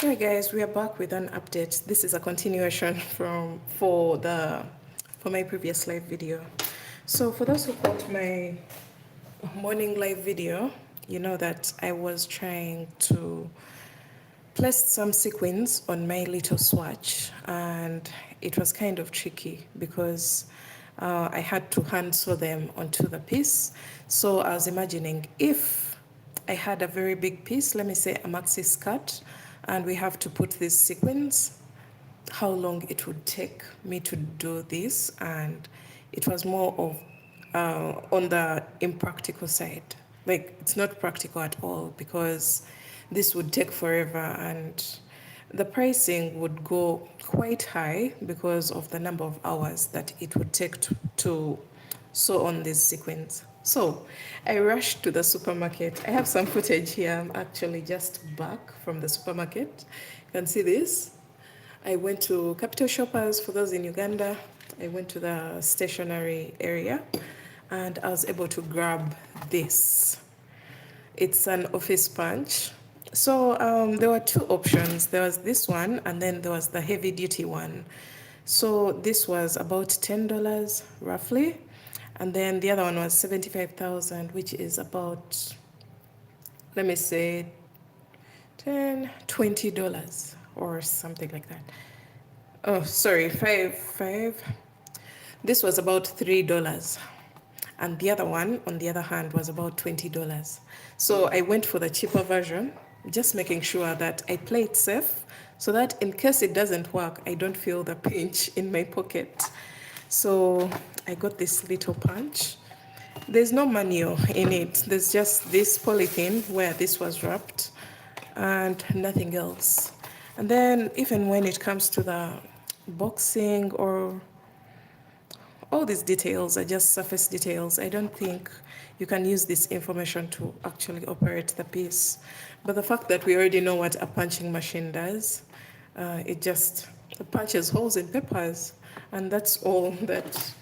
Hey guys, we are back with an update. This is a continuation for my previous live video. So for those who caught my morning live video, you know that I was trying to place some sequins on my little swatch, and it was kind of tricky because I had to hand sew them onto the piece. So I was imagining if I had a very big piece, let me say a maxi skirt, and we have to put these sequins, how long it would take me to do this. And it was more of on the impractical side. Like, it's not practical at all because this would take forever and the pricing would go quite high because of the number of hours that it would take to sew on these sequins. So I rushed to the supermarket. I have some footage here. I'm actually just back from the supermarket. You can see this. I went to Capital Shoppers, for those in Uganda. I went to the stationery area and I was able to grab this. It's an office punch. So there were two options. There was this one and then there was the heavy duty one. So this was about $10 roughly. And then the other one was 75,000, which is about, let me say, $20 or something like that. Oh, sorry, five. This was about $3. And the other one, on the other hand, was about $20. So I went for the cheaper version, just making sure that I play it safe so that in case it doesn't work, I don't feel the pinch in my pocket. So I got this little punch. There's no manual in it. There's just this polythene where this was wrapped and nothing else. And then even when it comes to the boxing or all these details are just surface details. I don't think you can use this information to actually operate the piece. But the fact that we already know what a punching machine does, it just punches holes in papers. And that's all that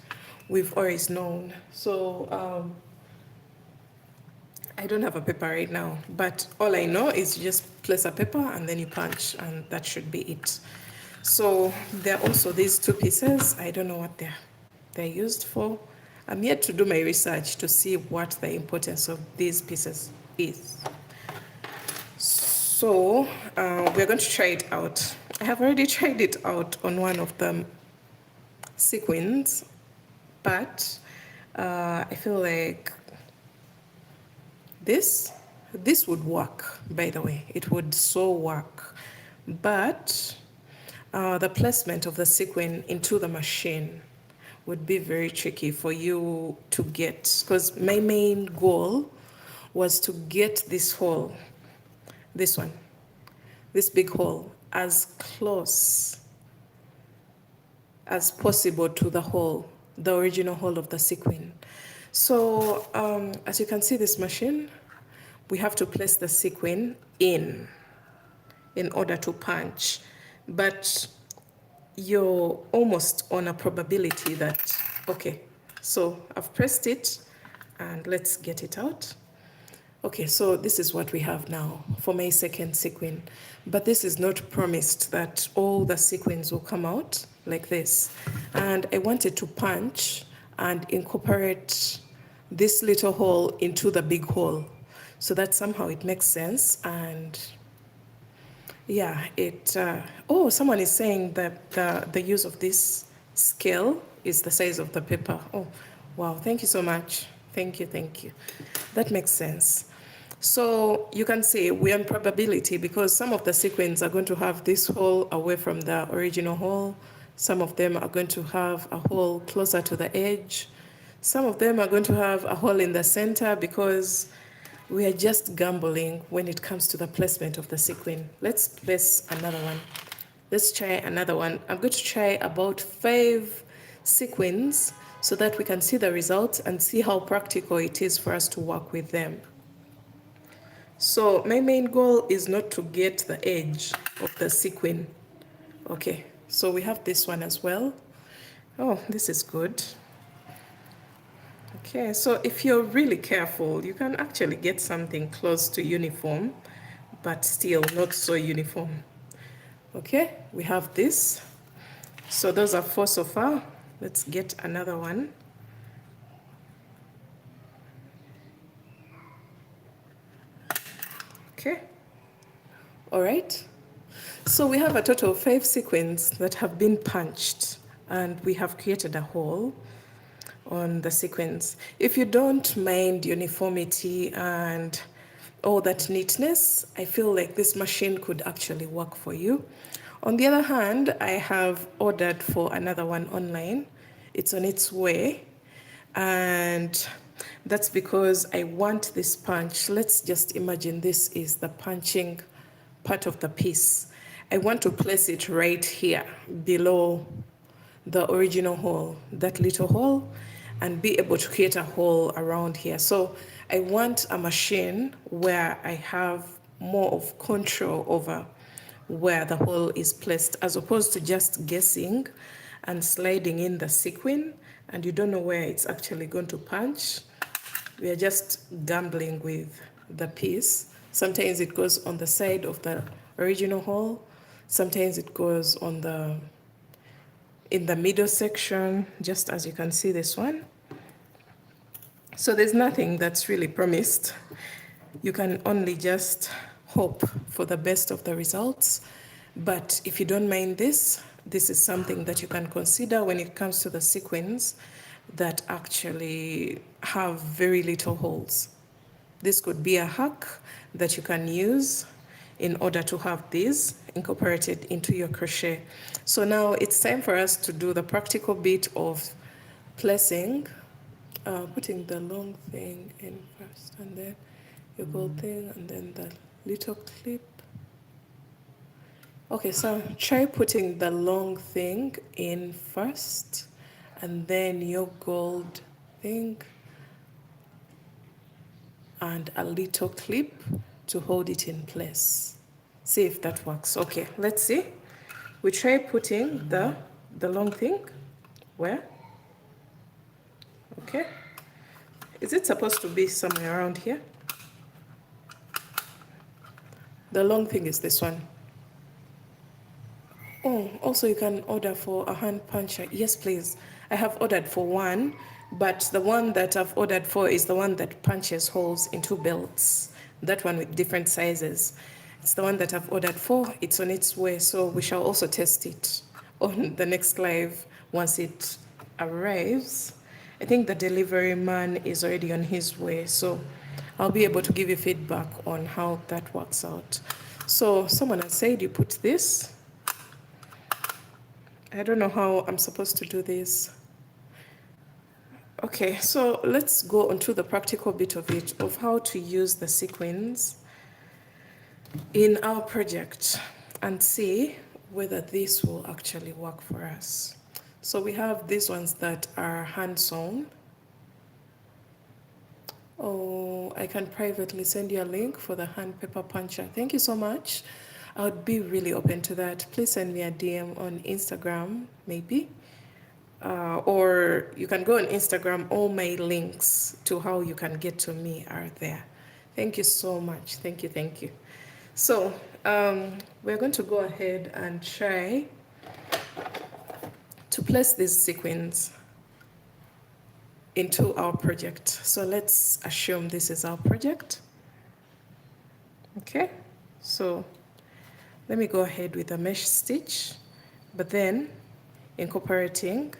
we've always known. So I don't have a paper right now, but all I know is you just place a paper and then you punch, and that should be it. So there are also these two pieces. I don't know what they're used for. I'm yet to do my research to see what the importance of these pieces is. So we're going to try it out. I have already tried it out on one of the sequins, but I feel like this would work, by the way. It would so work. But the placement of the sequin into the machine would be very tricky for you to get, because my main goal was to get this hole, this one, this big hole, as close as possible to the hole, the original hole of the sequin. So as you can see, this machine, we have to place the sequin in order to punch. But you're almost on a probability that, okay, so I've pressed it and let's get it out. Okay, so this is what we have now for my second sequin. But this is not promised that all the sequins will come out like this. And I wanted to punch and incorporate this little hole into the big hole so that somehow it makes sense. And yeah, oh, someone is saying that the use of this scale is the size of the paper. Oh, wow, thank you so much. Thank you. That makes sense. So you can see we're on probability because some of the sequins are going to have this hole away from the original hole. Some of them are going to have a hole closer to the edge. Some of them are going to have a hole in the center because we are just gambling when it comes to the placement of the sequin. Let's place another one. Let's try another one. I'm going to try about 5 sequins so that we can see the results and see how practical it is for us to work with them. So my main goal is not to get the edge of the sequin. Okay, so we have this one as well. Oh, this is good. Okay, so if you're really careful, you can actually get something close to uniform, but still not so uniform. Okay, we have this. So those are 4 so far. Let's get another one. Okay, all right. So we have a total of 5 sequins that have been punched, and we have created a hole on the sequins. If you don't mind uniformity and all that neatness, I feel like this machine could actually work for you. On the other hand, I have ordered for another one online. It's on its way, and that's because I want this punch. Let's just imagine this is the punching part of the piece. I want to place it right here below the original hole, that little hole, and be able to create a hole around here. So I want a machine where I have more of control over where the hole is placed, as opposed to just guessing and sliding in the sequin and you don't know where it's actually going to punch. We are just gambling with the piece. Sometimes it goes on the side of the original hole. Sometimes it goes on in the middle section, just as you can see this one. So there's nothing that's really promised. You can only just hope for the best of the results. But if you don't mind this, this is something that you can consider when it comes to the sequins that actually have very little holes. This could be a hack that you can use in order to have these incorporated into your crochet. So now it's time for us to do the practical bit of placing, putting the long thing in first, and then your gold thing, and then the little clip. Okay, so try putting the long thing in first, and then your gold thing, and a little clip to hold it in place. See if that works. Okay, let's see. We try putting the long thing where? Okay. Is it supposed to be somewhere around here? The long thing is this one. Oh, also you can order for a hand puncher. Yes, please. I have ordered for one, but the one that I've ordered for is the one that punches holes into belts. That one with different sizes. It's the one that I've ordered for. It's on its way, so we shall also test it on the next live once it arrives. I think the delivery man is already on his way, so I'll be able to give you feedback on how that works out. So someone has said you put this. I don't know how I'm supposed to do this. Okay, so let's go on to the practical bit of it, of how to use the sequins in our project and see whether this will actually work for us. So we have these ones that are hand sewn. Oh, I can privately send you a link for the hand paper puncher. Thank you so much. I would be really open to that. Please send me a DM on Instagram, maybe. Or you can go on Instagram. All my links to how you can get to me are there. Thank you so much. Thank you, thank you. So we're going to go ahead and try to place these sequins into our project. So let's assume this is our project. Okay, so let me go ahead with a mesh stitch, but then incorporating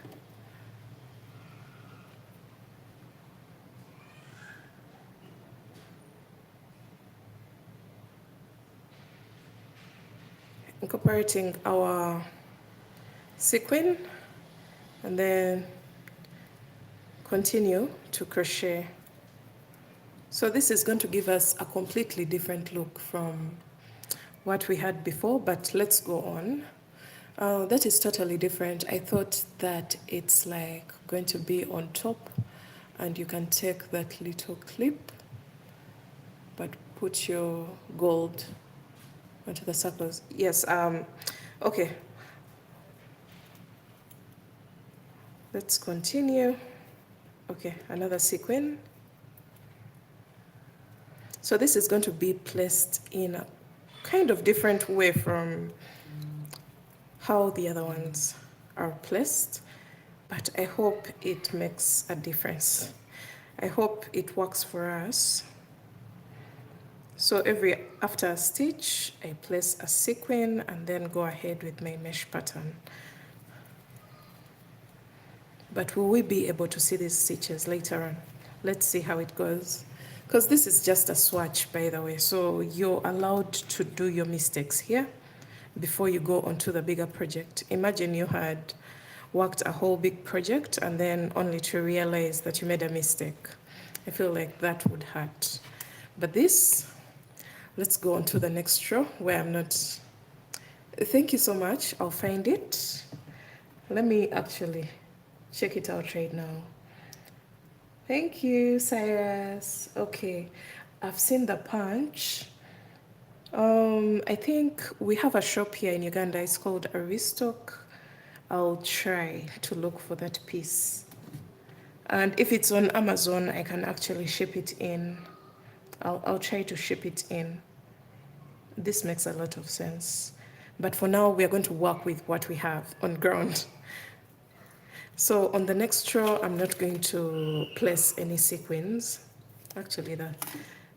our sequin, and then continue to crochet. So this is going to give us a completely different look from what we had before, but let's go on. That is totally different. I thought that it's like going to be on top and you can take that little clip but put your gold onto the circles. Yes, okay. Let's continue. Okay, another sequin. So this is going to be placed in a kind of different way from how the other ones are placed, but I hope it makes a difference. I hope it works for us. So after a stitch, I place a sequin and then go ahead with my mesh pattern. But will we be able to see these stitches later on? Let's see how it goes. Because this is just a swatch, by the way, so you're allowed to do your mistakes here before you go onto the bigger project. Imagine you had worked a whole big project and then only to realize that you made a mistake. I feel like that would hurt. But this, let's go on to the next row where I'm not. Thank you so much. I'll find it. Let me actually check it out right now. Thank you, Cyrus. Okay, I've seen the punch. I think we have a shop here in Uganda. It's called Aristoc. I'll try to look for that piece. And if it's on Amazon, I can actually ship it in. I'll try to ship it in. This makes a lot of sense. But for now, we are going to work with what we have on ground. So on the next row, I'm not going to place any sequins. Actually,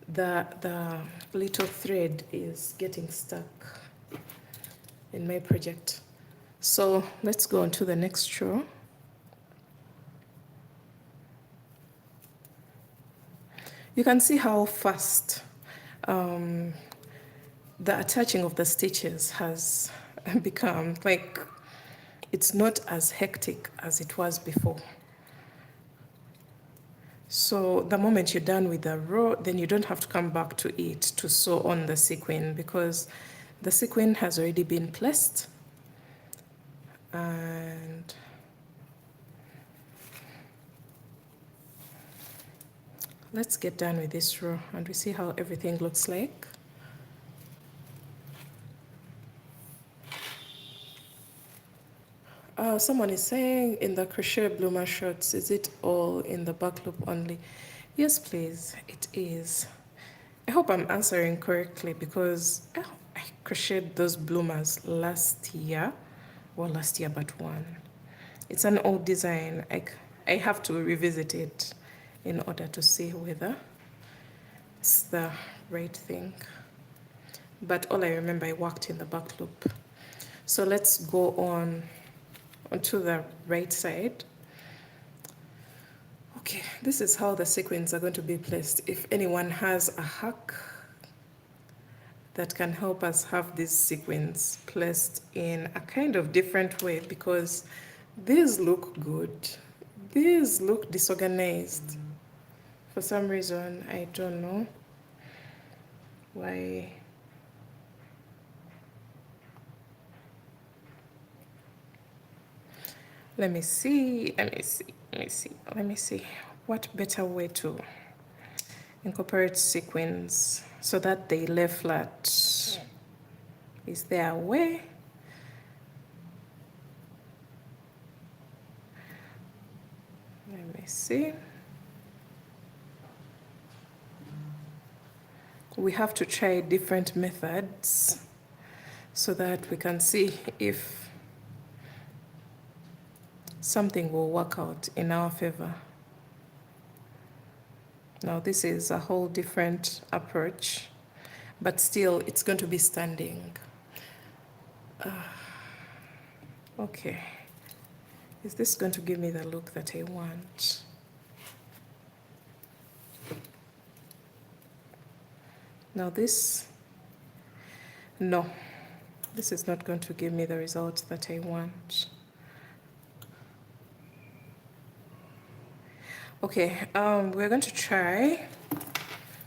the little thread is getting stuck in my project. So let's go on to the next row. You can see how fast the attaching of the stitches has become. Like, it's not as hectic as it was before. So the moment you're done with the row, then you don't have to come back to it to sew on the sequin, because the sequin has already been placed. And let's get done with this row and we see how everything looks like. Someone is saying in the crochet bloomer shorts, is it all in the back loop only? Yes, please, it is. I hope I'm answering correctly, because I crocheted those bloomers last year, but one. It's an old design. I have to revisit it in order to see whether it's the right thing. But all I remember, I worked in the back loop. So let's go onto the right side. Okay, this is how the sequins are going to be placed. If anyone has a hack that can help us have these sequins placed in a kind of different way, because these look good. These look disorganized. For some reason, I don't know why. Let me see. What better way to incorporate sequins so that they lay flat? Is there a way? Let me see. We have to try different methods so that we can see if something will work out in our favor. Now this is a whole different approach, but still it's going to be standing. Okay, is this going to give me the look that I want? Now this, no, this is not going to give me the result that I want. Okay, we're going to try.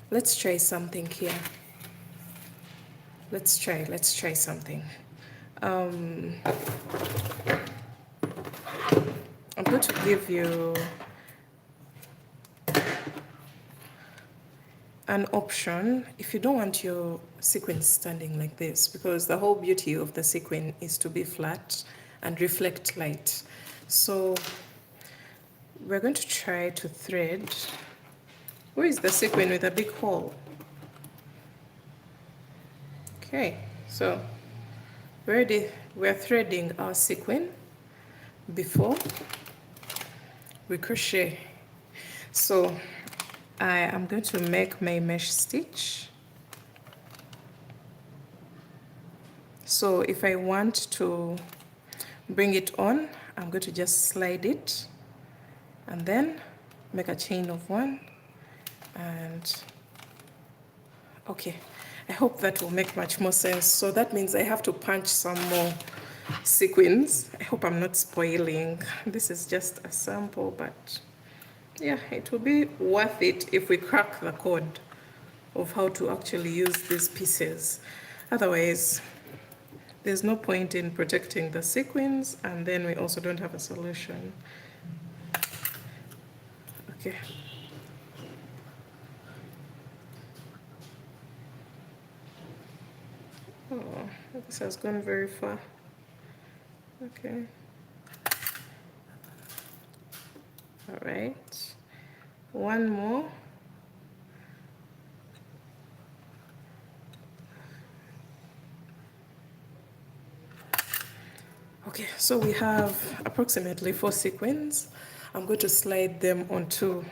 Let's try something here. Let's try something. I'm going to give you an option if you don't want your sequin standing like this, because the whole beauty of the sequin is to be flat and reflect light. So we're going to try to thread. Where is the sequin with a big hole? Okay, so we're threading our sequin before we crochet. So I am going to make my mesh stitch. So if I want to bring it on, I'm going to just slide it and then make a chain of 1 and okay, I hope that will make much more sense. So that means I have to punch some more sequins. I hope I'm not spoiling. This is just a sample, but yeah, it will be worth it if we crack the code of how to actually use these pieces. Otherwise, there's no point in protecting the sequins, and then we also don't have a solution. Okay. Oh, this has gone very far. Okay. All right. One more. Okay, so we have approximately 4 sequins. I'm going to slide them onto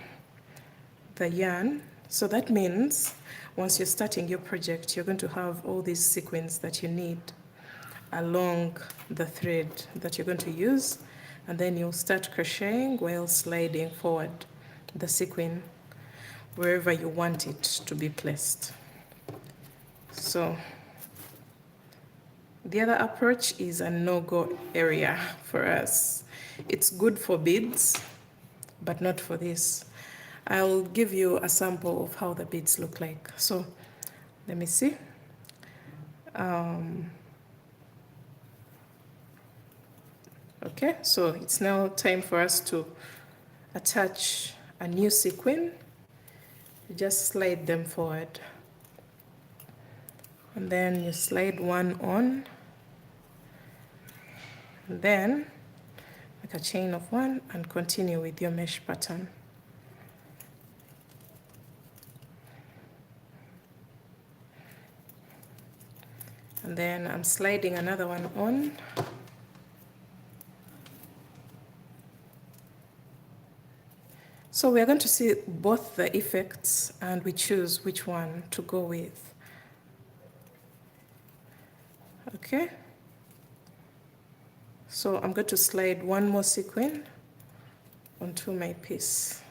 the yarn. So that means once you're starting your project, you're going to have all these sequins that you need along the thread that you're going to use, and then you'll start crocheting while sliding forward the sequin wherever you want it to be placed. So the other approach is a no-go area for us. It's good for beads, but not for this. I'll give you a sample of how the beads look like. So let me see. Okay, so it's now time for us to attach a new sequin. You just slide them forward. And then you slide one on. And then make a chain of 1 and continue with your mesh pattern. And then I'm sliding another one on. So we're going to see both the effects and we choose which one to go with. Okay. So I'm going to slide one more sequin onto my piece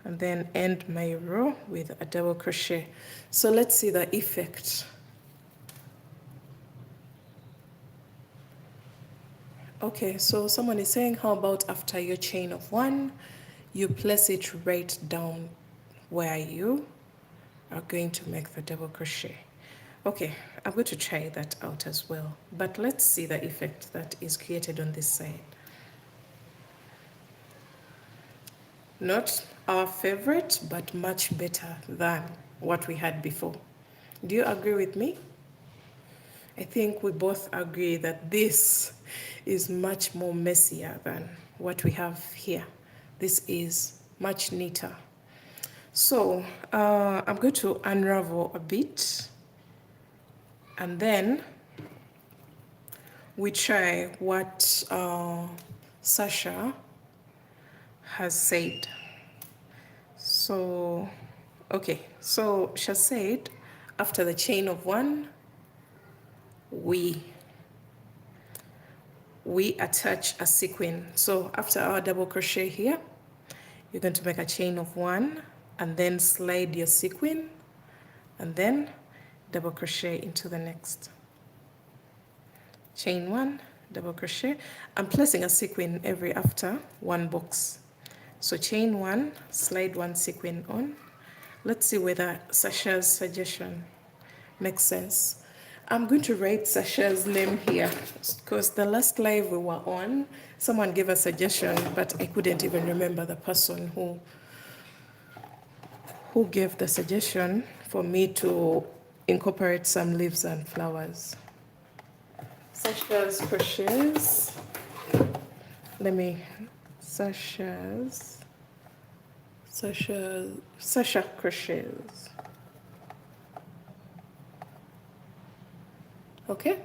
and then end my row with a double crochet. So let's see the effect. Okay, so someone is saying, how about after your chain of 1, you place it right down where you are going to make the double crochet. Okay, I'm going to try that out as well, but let's see the effect that is created on this side. Not our favorite, but much better than what we had before. Do you agree with me? I think we both agree that this is much more messier than what we have here. This is much neater. So I'm going to unravel a bit and then we try what Sasha has said. So, okay, so she said after the chain of 1, we attach a sequin. So after our double crochet here, you're going to make a chain of 1 and then slide your sequin and then double crochet into the next. Chain 1, double crochet. I'm placing a sequin every after 1 box. So chain 1, slide 1 sequin on. Let's see whether Sasha's suggestion makes sense. I'm going to write Sasha's name here because the last live we were on, someone gave a suggestion, but I couldn't even remember the person who gave the suggestion for me to incorporate some leaves and flowers. Sasha's crochets. Sasha crochets. Okay.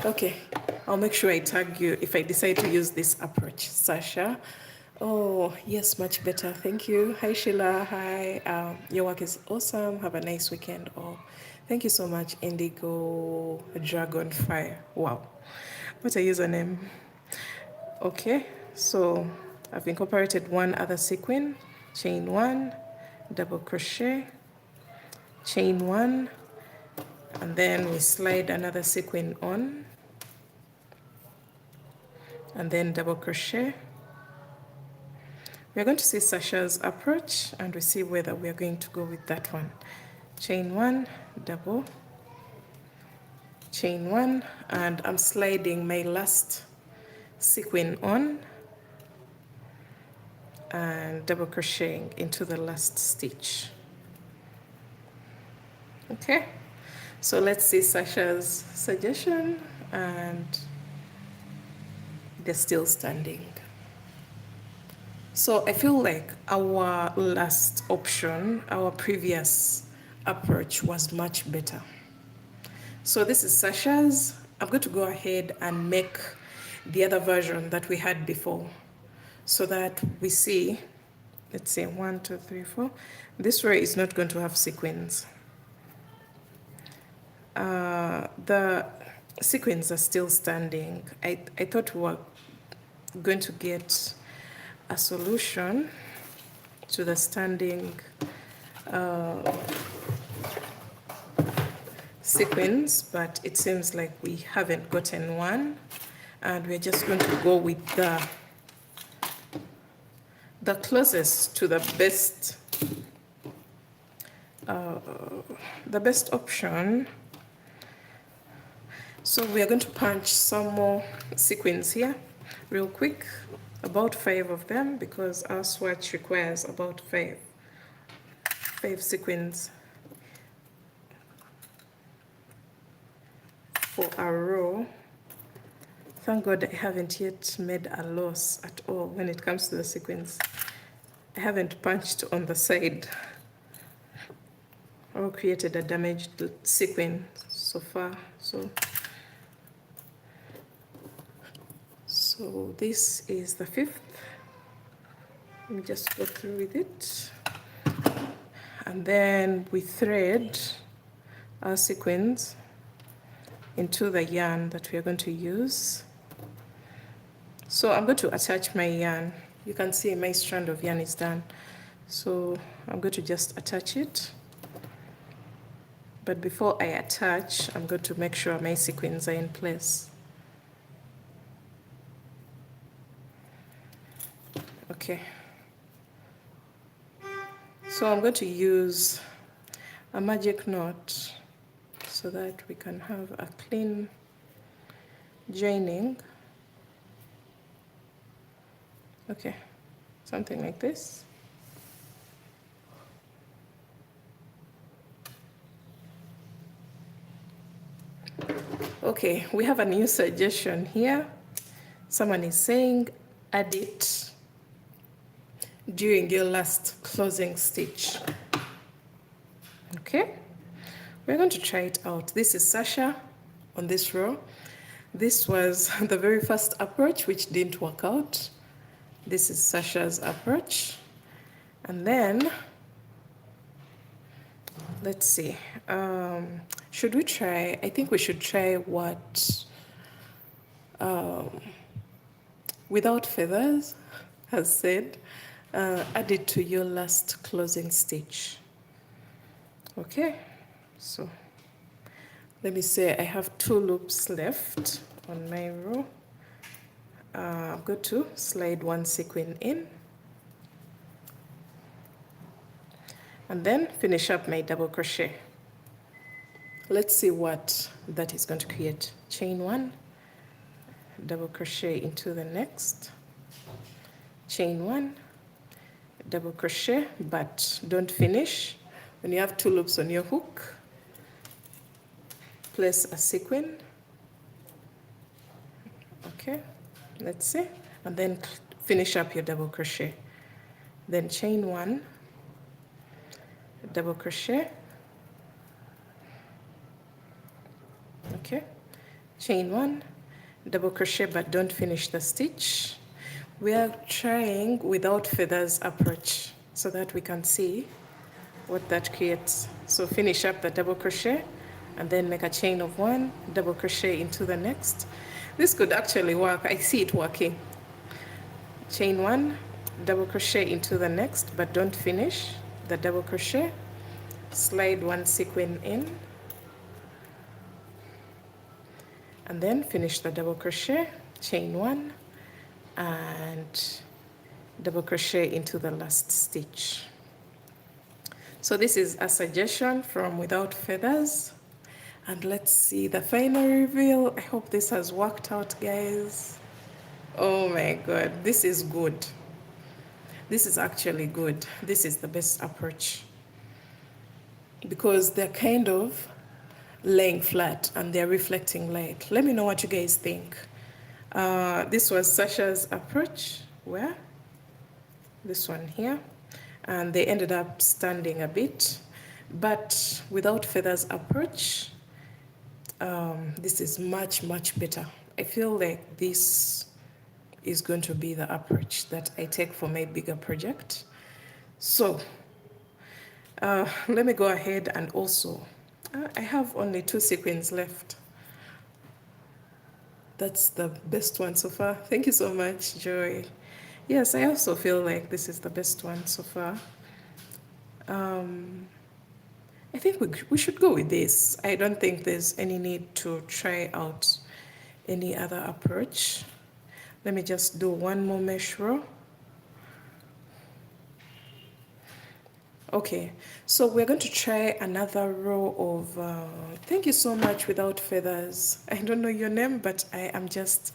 Okay, I'll make sure I tag you if I decide to use this approach. Sasha. Oh, yes, much better. Thank you. Hi, Sheila. Hi. Your work is awesome. Have a nice weekend. Oh, thank you so much, Indigo Dragonfire. Wow. What a username. Okay, so I've incorporated one other sequin, chain one, double crochet, chain one, and then we slide another sequin on, and then double crochet. We're going to see Sasha's approach and we see whether we are going to go with that one. Chain one, double, chain one, and I'm sliding my last sequin on and double crocheting into the last stitch. Okay, so let's see Sasha's suggestion, and they're still standing. So I feel like our last option, our previous approach, was much better. So this is Sasha's. I'm going to go ahead and make the other version that we had before so that we see, let's say 1, 2, 3, 4. This row is not going to have sequins. The sequins are still standing. I thought we were going to get a solution to the standing sequins, but it seems like we haven't gotten one, and we're just going to go with the closest to the best option. So we are going to punch some more sequins here real quick, about 5 of them, because our swatch requires about 5 sequins for a row. Thank God I haven't yet made a loss at all when it comes to the sequins. I haven't punched on the side or created a damaged sequin so far. So this is the 5th. Let me just go through with it. And then we thread our sequins into the yarn that we are going to use. So I'm going to attach my yarn. You can see my strand of yarn is done. So I'm going to just attach it. But before I attach, I'm going to make sure my sequins are in place. Okay. So I'm going to use a magic knot so that we can have a clean joining. Okay, something like this. Okay, we have a new suggestion here. Someone is saying add it during your last closing stitch. Okay, we're going to try it out. This is Sasha on this row. This was the very first approach, which didn't work out. This is Sasha's approach. And then, let's see, should we try, I think we should try what Without Feathers has said, add it to your last closing stitch. Okay, so let me say I have 2 loops left on my row. I'm going to slide 1 sequin in and then finish up my double crochet. Let's see what that is going to create. Chain 1, double crochet into the next, chain 1, double crochet, but don't finish. When you have 2 loops on your hook, place a sequin. Okay, let's see, and then finish up your double crochet. Then chain 1, double crochet, okay, chain 1, double crochet, but don't finish the stitch. We are trying without feathers approach so that we can see what that creates. So finish up the double crochet and then make a chain of 1, double crochet into the next. This could actually work. I see it working. Chain 1, double crochet into the next, but don't finish the double crochet. Slide 1 sequin in and then finish the double crochet, chain 1 and double crochet into the last stitch. So this is a suggestion from Without Feathers, and let's see the final reveal. I hope this has worked out, guys. Oh my god, this is good. This is actually good. This is the best approach because they're kind of laying flat and they're reflecting light. Let me know what you guys think. This was Sasha's approach, where this one here, and they ended up standing a bit, but Without Feathers approach, this is much better. I feel like this is going to be the approach that I take for my bigger project. So let me go ahead and also I have only 2 sequins left. That's the best one so far. Thank you so much, Joy. Yes, I also feel like this is the best one so far. I think we should go with this. I don't think there's any need to try out any other approach. Let me just do one more mesh row. Okay, so we're going to try another row of, thank you so much, Without Feathers. I don't know your name, but I am just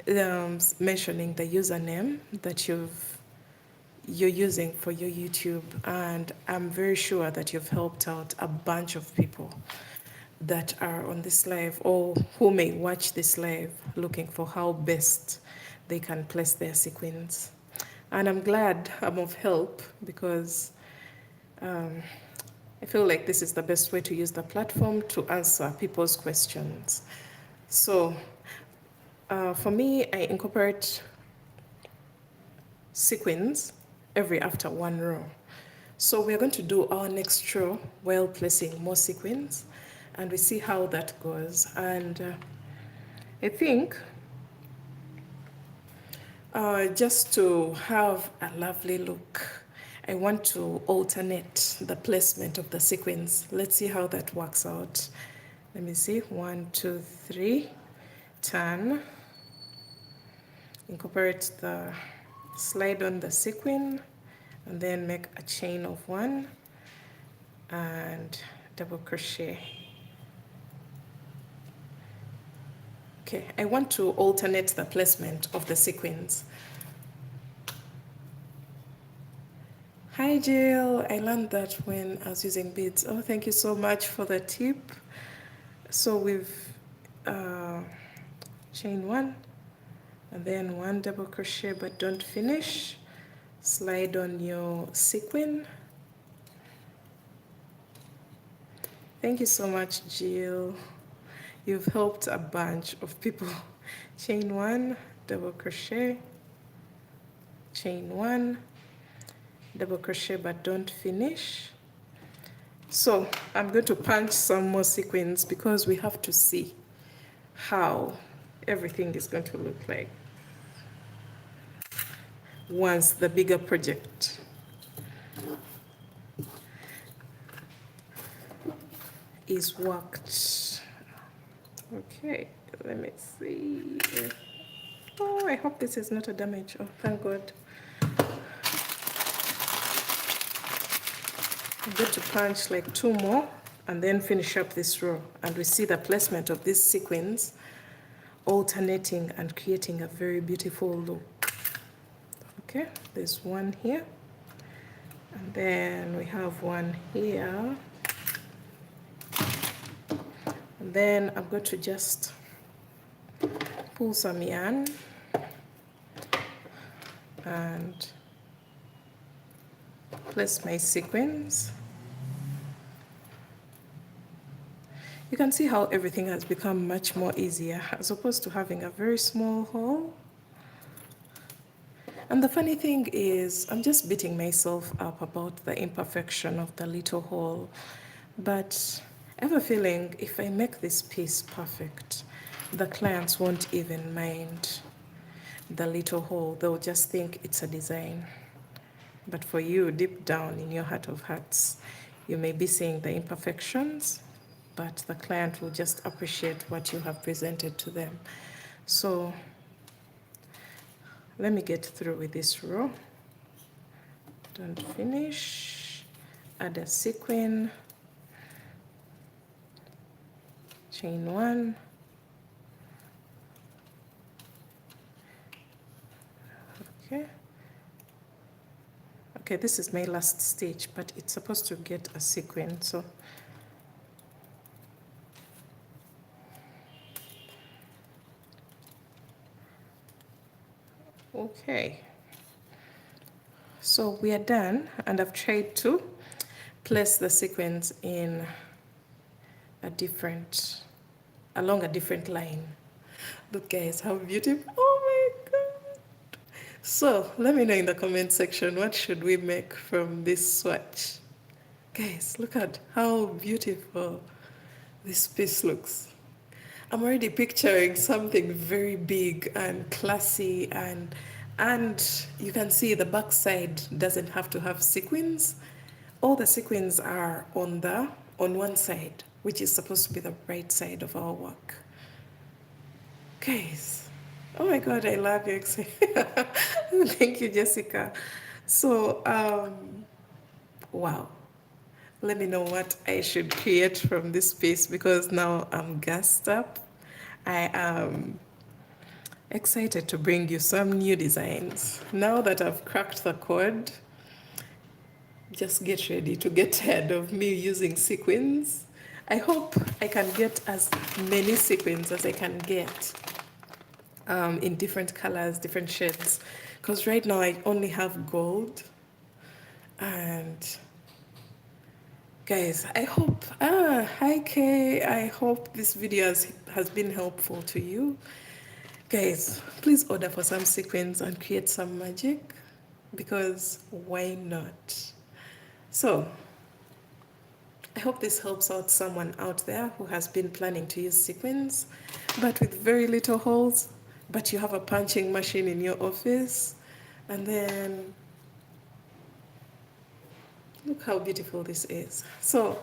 mentioning the username that you're using for your YouTube, and I'm very sure that you've helped out a bunch of people that are on this live or who may watch this live looking for how best they can place their sequins. And I'm glad I'm of help because I feel like this is the best way to use the platform to answer people's questions. So for me, I incorporate sequins every after 1 row. So we're going to do our next row while placing more sequins, and we see how that goes. And I think just to have a lovely look, I want to alternate the placement of the sequins. Let's see how that works out. Let me see, 1, 2, 3, turn, incorporate the slide on the sequin, and then make a chain of 1 and double crochet. Okay, I want to alternate the placement of the sequins. Hi Jill, I learned that when I was using beads. Oh, thank you so much for the tip. So we've chain 1 and then 1 double crochet, but don't finish. Slide on your sequin. Thank you so much, Jill. You've helped a bunch of people. Chain 1, double crochet, chain 1, double crochet, but don't finish. So I'm going to punch some more sequins because we have to see how everything is going to look like once the bigger project is worked. Okay, let me see. Oh, I hope this is not a damage. Oh, thank God. I'm going to punch like 2 more and then finish up this row, and we see the placement of these sequins alternating and creating a very beautiful look. Okay, there's 1 here, and then we have 1 here, and then I'm going to just pull some yarn and place my sequins. You can see how everything has become much more easier as opposed to having a very small hole. And the funny thing is, I'm just beating myself up about the imperfection of the little hole. But I have a feeling if I make this piece perfect, the clients won't even mind the little hole. They'll just think it's a design. But for you, deep down in your heart of hearts, you may be seeing the imperfections, but the client will just appreciate what you have presented to them. So let me get through with this row. Don't finish. Add a sequin. Chain 1. Okay. Okay, this is my last stitch, but it's supposed to get a sequin, so okay. So we are done, and I've tried to place the sequins in along a different line. Look guys, how beautiful. Oh my god. So let me know in the comment section, what should we make from this swatch? Guys, look at how beautiful this piece looks. I'm already picturing something very big and classy, and you can see the back side doesn't have to have sequins. All the sequins are on one side, which is supposed to be the right side of our work. Guys, oh my god, I love you. Thank you, Jessica. So wow, let me know what I should create from this piece, because now I'm gassed up. I am excited to bring you some new designs. Now that I've cracked the code, just get ready to get tired of me using sequins. I hope I can get as many sequins as I can get in different colors, different shades. Because right now I only have gold. And guys, I hope, hi Kay, I hope this video has been helpful to you. Guys, please order for some sequins and create some magic, because why not? So I hope this helps out someone out there who has been planning to use sequins, but with very little holes, but you have a punching machine in your office. And then look how beautiful this is. So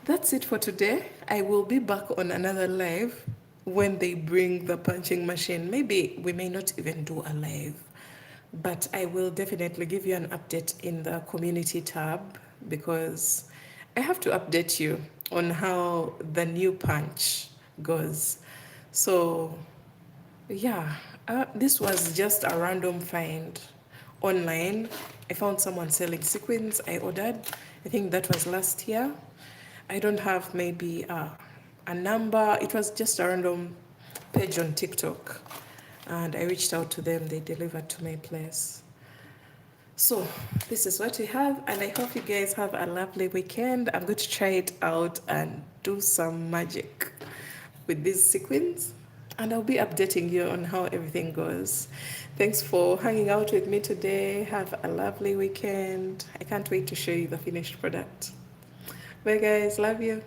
that's it for today. I will be back on another live when they bring the punching machine. Maybe we may not even do a live, but I will definitely give you an update in the community tab, because I have to update you on how the new punch goes. So yeah, this was just a random find online. I found someone selling sequins. I ordered. I think that was last year. I don't have maybe a number. It was just a random page on TikTok, and I reached out to them. They delivered to my place. So this is what we have, and I hope you guys have a lovely weekend. I'm going to try it out and do some magic with these sequins, and I'll be updating you on how everything goes. Thanks for hanging out with me today. Have a lovely weekend. I can't wait to show you the finished product. Bye guys, love you.